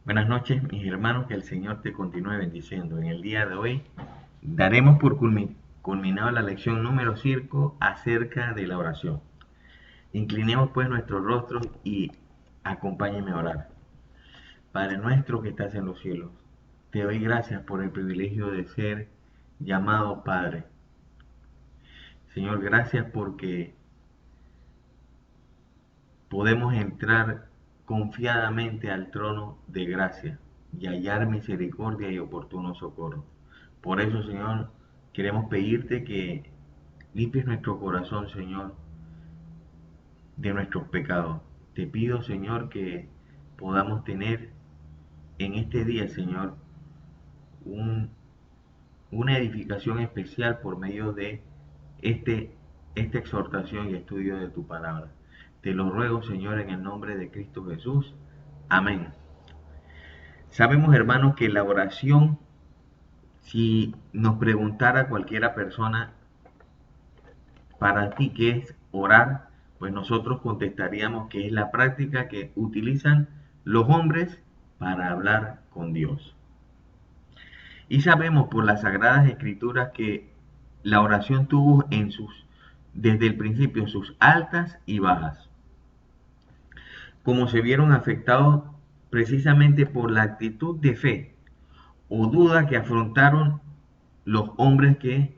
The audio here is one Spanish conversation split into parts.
Buenas noches, mis hermanos, que el Señor te continúe bendiciendo. En el día de hoy daremos por culminado la lección número 5 acerca de la oración. Inclinemos pues nuestros rostros y acompáñenme a orar. Padre nuestro que estás en los cielos, te doy gracias por el privilegio de ser llamado Padre. Señor, gracias porque podemos entrar confiadamente al trono de gracia y hallar misericordia y oportuno socorro. Por eso, Señor, queremos pedirte que limpies nuestro corazón, Señor, de nuestros pecados. Te pido, Señor, que podamos tener en este día, Señor, un, una edificación especial por medio de este, esta exhortación y estudio de tu palabra. Te lo ruego, Señor, en el nombre de Cristo Jesús. Amén. Sabemos, hermanos, que la oración, si nos preguntara cualquiera persona, para ti, ¿qué es orar? Pues nosotros contestaríamos que es la práctica que utilizan los hombres para hablar con Dios. Y sabemos por las Sagradas Escrituras que la oración tuvo desde el principio sus altas y bajas, como se vieron afectados precisamente por la actitud de fe o duda que afrontaron los hombres que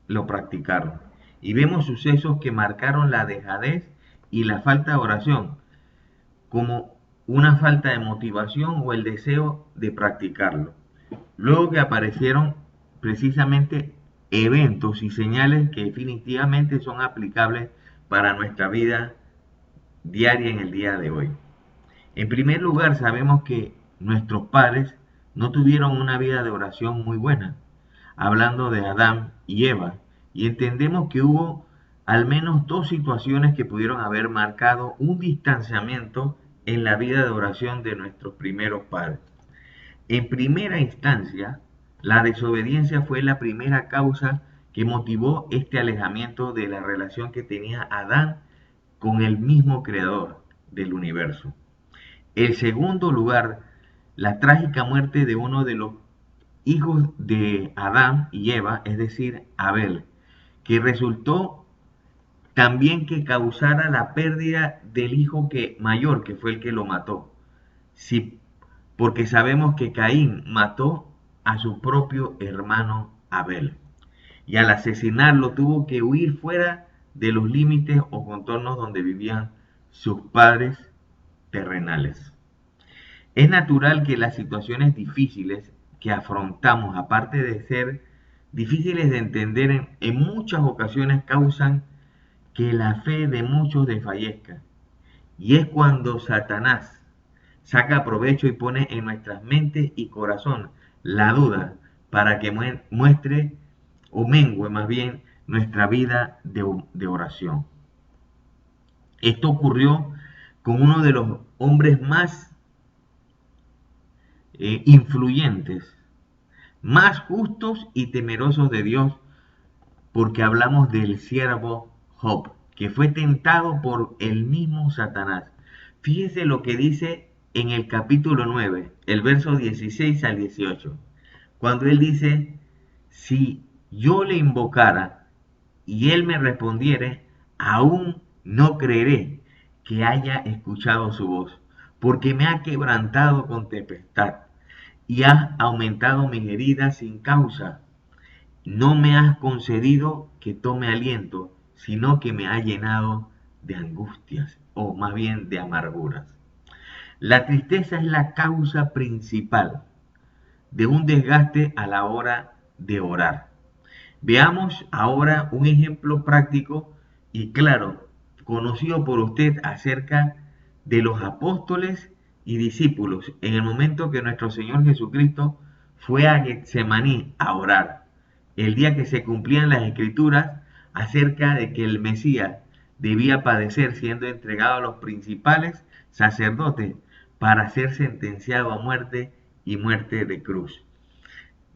lo practicaron. Y vemos sucesos que marcaron la dejadez y la falta de oración, como una falta de motivación o el deseo de practicarlo. Luego que aparecieron precisamente eventos y señales que definitivamente son aplicables para nuestra vida diaria en el día de hoy. En primer lugar, sabemos que nuestros padres no tuvieron una vida de oración muy buena, hablando de Adán y Eva, y entendemos que hubo al menos dos situaciones que pudieron haber marcado un distanciamiento en la vida de oración de nuestros primeros padres. En primera instancia, la desobediencia fue la primera causa que motivó este alejamiento de la relación que tenía Adán con el mismo creador del universo. En segundo lugar, la trágica muerte de uno de los hijos de Adán y Eva, es decir, Abel, que resultó también que causara la pérdida del hijo mayor, que fue el que lo mató. Sí, porque sabemos que Caín mató a su propio hermano Abel. Y al asesinarlo tuvo que huir fuera de los límites o contornos donde vivían sus padres terrenales. Es natural que las situaciones difíciles que afrontamos, aparte de ser difíciles de entender, en muchas ocasiones causan que la fe de muchos desfallezca. Y es cuando Satanás saca provecho y pone en nuestras mentes y corazón la duda para que muestre o mengue más bien nuestra vida de oración. Esto ocurrió con uno de los hombres más influyentes, más justos y temerosos de Dios, porque hablamos del siervo Job, que fue tentado por el mismo Satanás. Fíjese lo que dice en el capítulo 9, el verso 16 al 18, cuando él dice: si yo le invocara y él me respondiere, aún no creeré que haya escuchado su voz, porque me ha quebrantado con tempestad y has aumentado mis heridas sin causa. No me has concedido que tome aliento, sino que me ha llenado de angustias, o más bien de amarguras. La tristeza es la causa principal de un desgaste a la hora de orar. Veamos ahora un ejemplo práctico y claro, conocido por usted acerca de los apóstoles y discípulos en el momento que nuestro Señor Jesucristo fue a Getsemaní a orar, el día que se cumplían las escrituras acerca de que el Mesías debía padecer siendo entregado a los principales sacerdotes para ser sentenciado a muerte y muerte de cruz.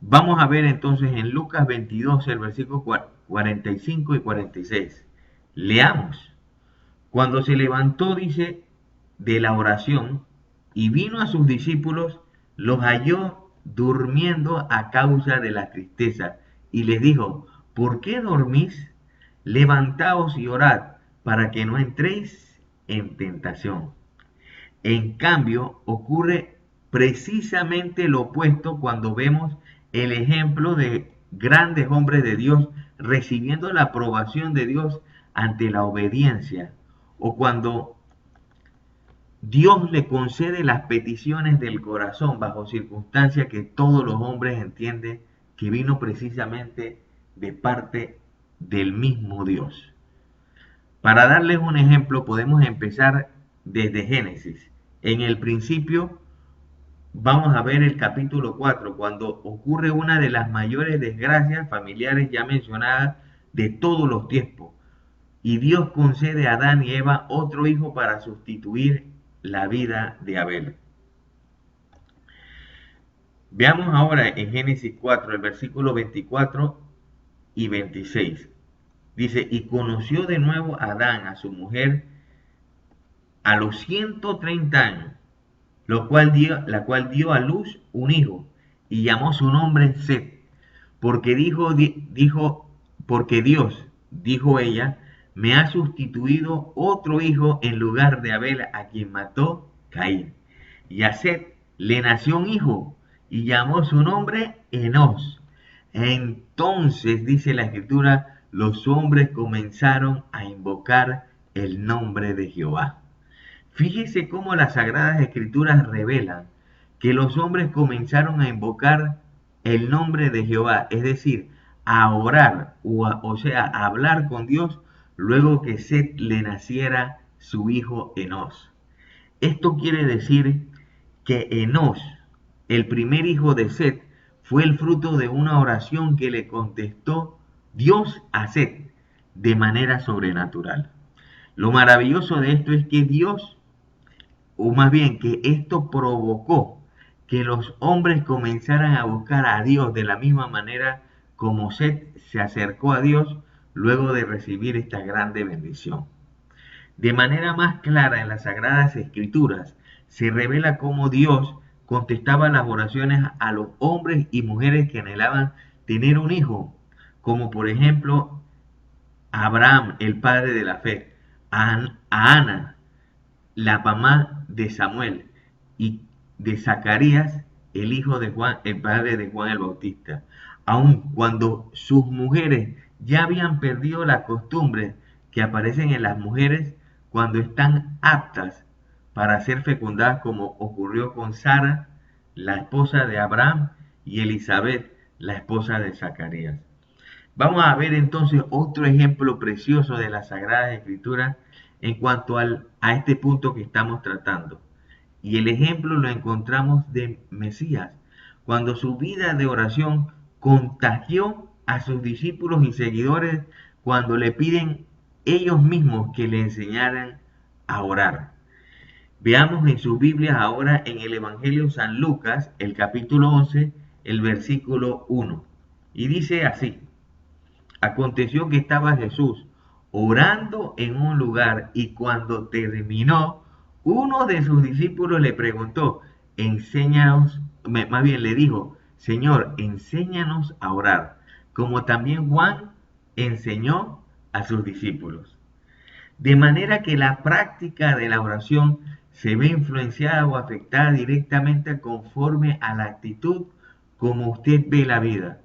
Vamos a ver entonces en Lucas 22, el versículo 45 y 46. Leamos. Cuando se levantó, dice, de la oración, Y vino a sus discípulos, los halló durmiendo a causa de la tristeza, y les dijo, ¿por qué dormís? Levantaos y orad, para que no entréis en tentación. En cambio, ocurre precisamente lo opuesto cuando vemos el ejemplo de grandes hombres de Dios recibiendo la aprobación de Dios ante la obediencia, o cuando Dios le concede las peticiones del corazón bajo circunstancias que todos los hombres entienden que vino precisamente de parte del mismo Dios. Para darles un ejemplo, podemos empezar desde Génesis. En el principio, vamos a ver el capítulo 4, cuando ocurre una de las mayores desgracias familiares ya mencionadas de todos los tiempos. Y Dios concede a Adán y Eva otro hijo para sustituir la vida de Abel. Veamos ahora en Génesis 4, el versículo 24 y 26. Dice, y conoció de nuevo Adán a su mujer a los 130 años, la cual dio a luz un hijo, y llamó su nombre Set, porque porque Dios, dijo ella, me ha sustituido otro hijo en lugar de Abel, a quien mató Caín. Y a Set le nació un hijo, y llamó su nombre Enos. Entonces, dice la Escritura, los hombres comenzaron a invocar el nombre de Jehová. Fíjese cómo las Sagradas Escrituras revelan que los hombres comenzaron a invocar el nombre de Jehová, es decir, a orar, o sea, a hablar con Dios luego que Set le naciera su hijo Enos. Esto quiere decir que Enos, el primer hijo de Set, fue el fruto de una oración que le contestó Dios a Set de manera sobrenatural. Lo maravilloso de esto es que Dios, o más bien que esto provocó que los hombres comenzaran a buscar a Dios de la misma manera como Set se acercó a Dios luego de recibir esta grande bendición. De manera más clara en las Sagradas Escrituras se revela cómo Dios contestaba las oraciones a los hombres y mujeres que anhelaban tener un hijo, como por ejemplo a Abraham, el padre de la fe, a Ana, la mamá de Samuel, y de Zacarías, el hijo de Juan, el padre de Juan el Bautista, aun cuando sus mujeres ya habían perdido las costumbres que aparecen en las mujeres cuando están aptas para ser fecundadas, como ocurrió con Sara, la esposa de Abraham, y Elizabeth, la esposa de Zacarías. Vamos a ver entonces otro ejemplo precioso de las Sagradas Escrituras en cuanto a este punto que estamos tratando. Y el ejemplo lo encontramos de Mesías, cuando su vida de oración contagió a sus discípulos y seguidores cuando le piden ellos mismos que le enseñaran a orar. Veamos en sus Biblias ahora en el Evangelio de San Lucas, el capítulo 11, el versículo 1. Y dice así, aconteció que estaba Jesús orando en un lugar y cuando terminó, uno de sus discípulos le preguntó, enséñanos, más bien le dijo, Señor, enséñanos a orar, como también Juan enseñó a sus discípulos. De manera que la práctica de la oración se ve influenciada o afectada directamente conforme a la actitud como usted ve la vida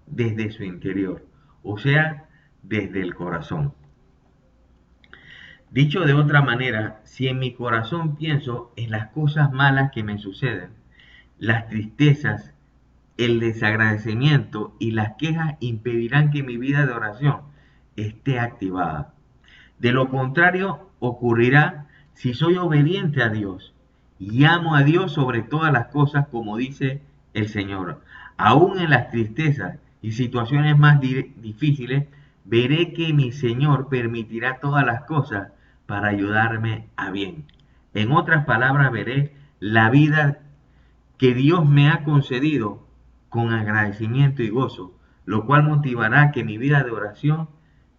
desde su interior, o sea, desde el corazón. Dicho de otra manera, si en mi corazón pienso en las cosas malas que me suceden, las tristezas, el desagradecimiento y las quejas impedirán que mi vida de oración esté activada. De lo contrario, ocurrirá si soy obediente a Dios y amo a Dios sobre todas las cosas, como dice el Señor. Aún en las tristezas y situaciones más difíciles, veré que mi Señor permitirá todas las cosas para ayudarme a bien. En otras palabras, veré la vida que Dios me ha concedido con agradecimiento y gozo, lo cual motivará que mi vida de oración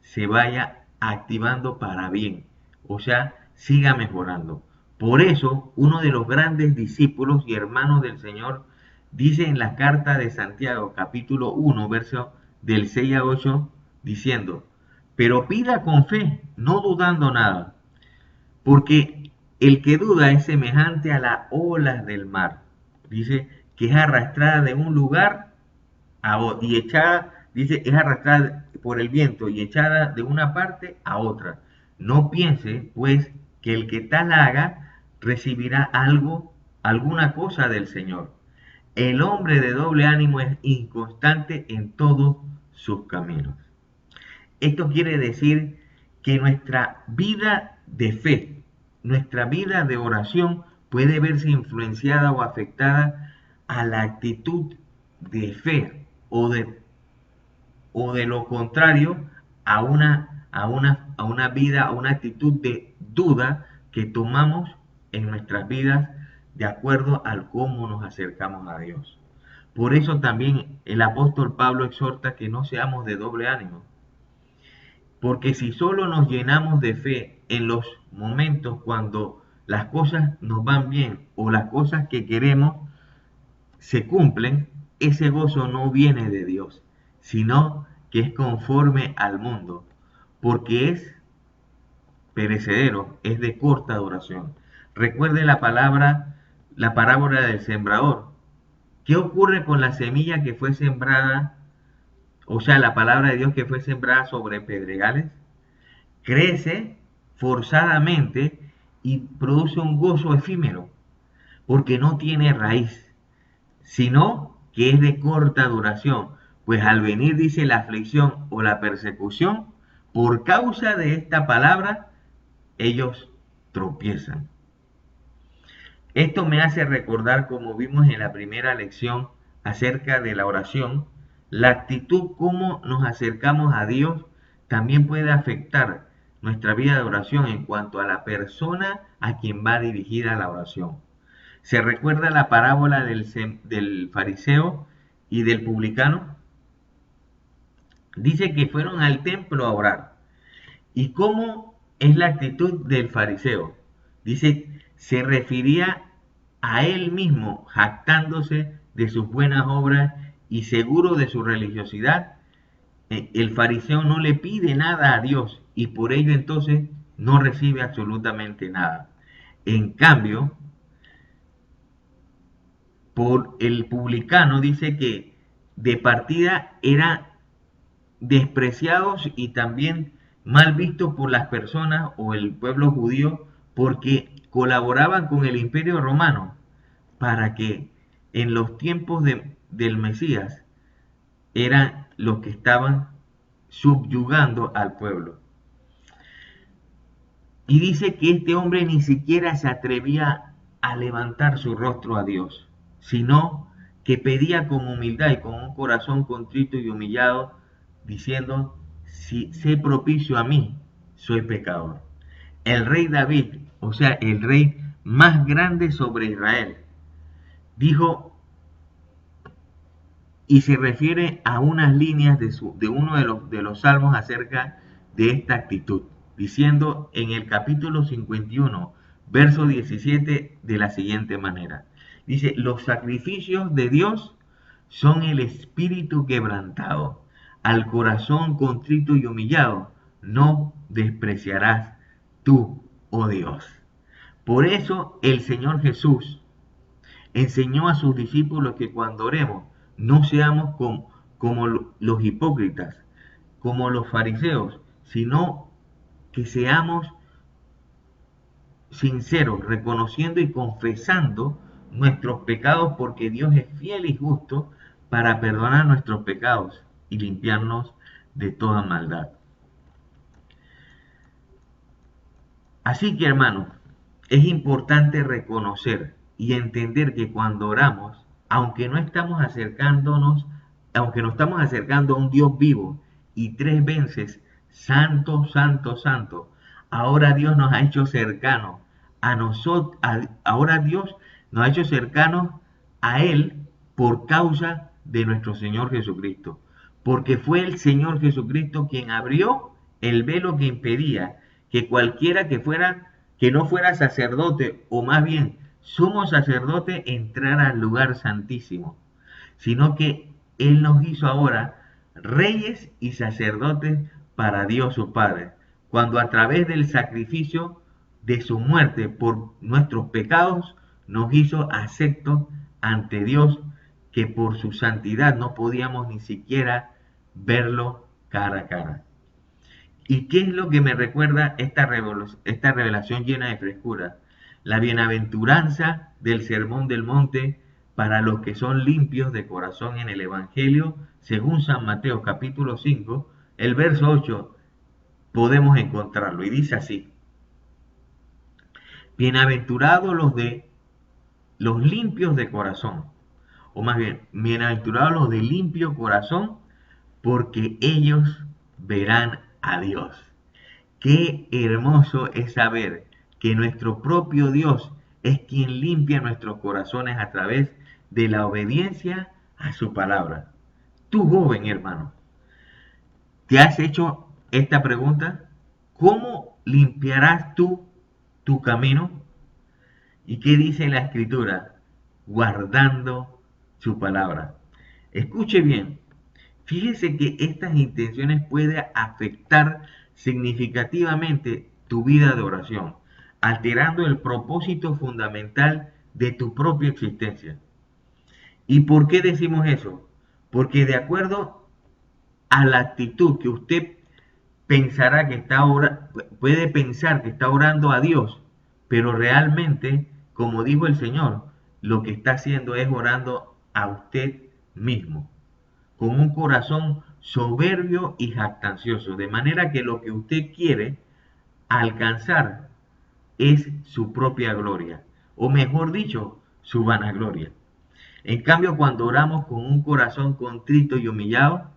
se vaya activando para bien, o sea, siga mejorando. Por eso, uno de los grandes discípulos y hermanos del Señor dice en la carta de Santiago, capítulo 1, verso del 6 a 8, diciendo, pero pida con fe, no dudando nada, porque el que duda es semejante a las olas del mar. Dice que es arrastrada de un lugar y echada, dice, es arrastrada por el viento y echada de una parte a otra. No piense, pues, que el que tal haga recibirá algo, alguna cosa del Señor. El hombre de doble ánimo es inconstante en todos sus caminos. Esto quiere decir que nuestra vida de fe, nuestra vida de oración puede verse influenciada o afectada a la actitud de fe o de lo contrario a una vida, a una actitud de duda que tomamos en nuestras vidas de acuerdo al cómo nos acercamos a Dios. Por eso también el apóstol Pablo exhorta que no seamos de doble ánimo, porque si solo nos llenamos de fe en los momentos cuando las cosas nos van bien o las cosas que queremos se cumplen, ese gozo no viene de Dios, sino que es conforme al mundo, porque es perecedero, es de corta duración. Recuerde la parábola del sembrador. ¿Qué ocurre con la semilla que fue sembrada, o sea, la palabra de Dios que fue sembrada sobre pedregales? Crece forzadamente y produce un gozo efímero, porque no tiene raíz, sino que es de corta duración, pues al venir, dice, la aflicción o la persecución, por causa de esta palabra, ellos tropiezan. Esto me hace recordar, como vimos en la primera lección acerca de la oración, la actitud, cómo nos acercamos a Dios, también puede afectar nuestra vida de oración en cuanto a la persona a quien va dirigida la oración. ¿Se recuerda la parábola del fariseo y del publicano? Dice que fueron al templo a orar. ¿Y cómo es la actitud del fariseo? Dice, se refería a él mismo, jactándose de sus buenas obras y seguro de su religiosidad. El fariseo no le pide nada a Dios y por ello entonces no recibe absolutamente nada. En cambio, por el publicano dice que de partida eran despreciados y también mal vistos por las personas o el pueblo judío porque colaboraban con el imperio romano para que en los tiempos del Mesías eran los que estaban subyugando al pueblo. Y dice que este hombre ni siquiera se atrevía a levantar su rostro a Dios, sino que pedía con humildad y con un corazón contrito y humillado, diciendo, si sé propicio a mí, soy pecador. El rey David, o sea, el rey más grande sobre Israel, dijo, y se refiere a unas líneas de uno de los salmos acerca de esta actitud, diciendo en el capítulo 51, verso 17, de la siguiente manera. Dice, los sacrificios de Dios son el espíritu quebrantado, al corazón contrito y humillado, no despreciarás tú, oh Dios. Por eso el Señor Jesús enseñó a sus discípulos que cuando oremos no seamos como los hipócritas, como los fariseos, sino que seamos sinceros, reconociendo y confesando nuestros pecados, porque Dios es fiel y justo para perdonar nuestros pecados y limpiarnos de toda maldad. Así que, hermanos, es importante reconocer y entender que cuando oramos, aunque no estamos acercando a un Dios vivo y tres veces, santo, santo, santo, ahora Dios nos ha hecho cercanos a nosotros, ahora Dios nos ha hecho cercanos a Él por causa de nuestro Señor Jesucristo, porque fue el Señor Jesucristo quien abrió el velo que impedía que cualquiera que fuera que no fuera sacerdote, o más bien, sumo sacerdote, entrar al lugar santísimo, sino que Él nos hizo ahora reyes y sacerdotes para Dios su Padre, cuando a través del sacrificio de su muerte por nuestros pecados nos hizo aceptos ante Dios, que por su santidad no podíamos ni siquiera verlo cara a cara. ¿Y qué es lo que me recuerda esta revelación llena de frescura? La bienaventuranza del Sermón del Monte para los que son limpios de corazón en el Evangelio, según San Mateo capítulo 5, el verso 8, podemos encontrarlo. Y dice así: bienaventurados los limpios de corazón, o más bien, bienaventurados los de limpio corazón, porque ellos verán a Dios. Qué hermoso es saber que nuestro propio Dios es quien limpia nuestros corazones a través de la obediencia a su palabra. Tú, joven hermano, ¿te has hecho esta pregunta? ¿Cómo limpiarás tú tu camino? ¿Y qué dice la Escritura? Guardando su palabra. Escuche bien, fíjese que estas intenciones pueden afectar significativamente tu vida de oración, alterando el propósito fundamental de tu propia existencia. ¿Y por qué decimos eso? Porque de acuerdo a la actitud que usted pensará que está orando, puede pensar que está orando a Dios, pero realmente, como dijo el Señor, lo que está haciendo es orando a usted mismo, con un corazón soberbio y jactancioso, de manera que lo que usted quiere alcanzar es su propia gloria, o mejor dicho, su vanagloria. En cambio, cuando oramos con un corazón contrito y humillado,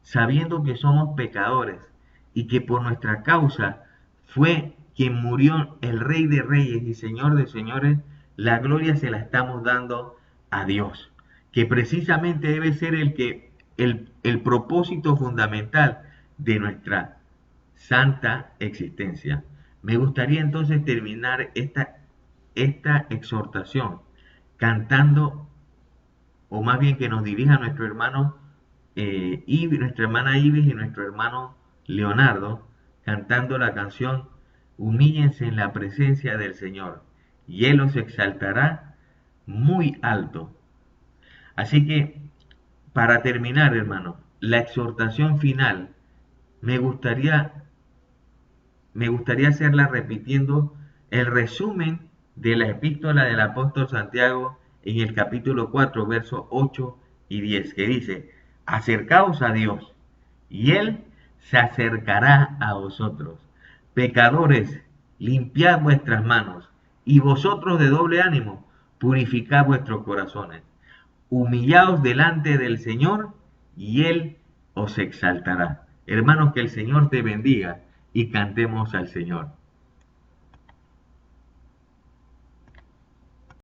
sabiendo que somos pecadores y que por nuestra causa fue quien murió el Rey de Reyes y Señor de Señores, la gloria se la estamos dando a Dios, que precisamente debe ser el propósito fundamental de nuestra santa existencia. Me gustaría entonces terminar esta exhortación cantando, o más bien que nos dirija nuestro hermano nuestra hermana Ibis y nuestro hermano Leonardo, cantando la canción Humíllense en la presencia del Señor, y Él os exaltará muy alto. Así que, para terminar, hermano, la exhortación final, me gustaría, me gustaría hacerla repitiendo el resumen de la epístola del apóstol Santiago en el capítulo 4, versos 8 y 10, que dice: acercaos a Dios, y Él se acercará a vosotros. Pecadores, limpiad vuestras manos, y vosotros de doble ánimo, purificad vuestros corazones. Humillaos delante del Señor, y Él os exaltará. Hermanos, que el Señor te bendiga, y cantemos al Señor.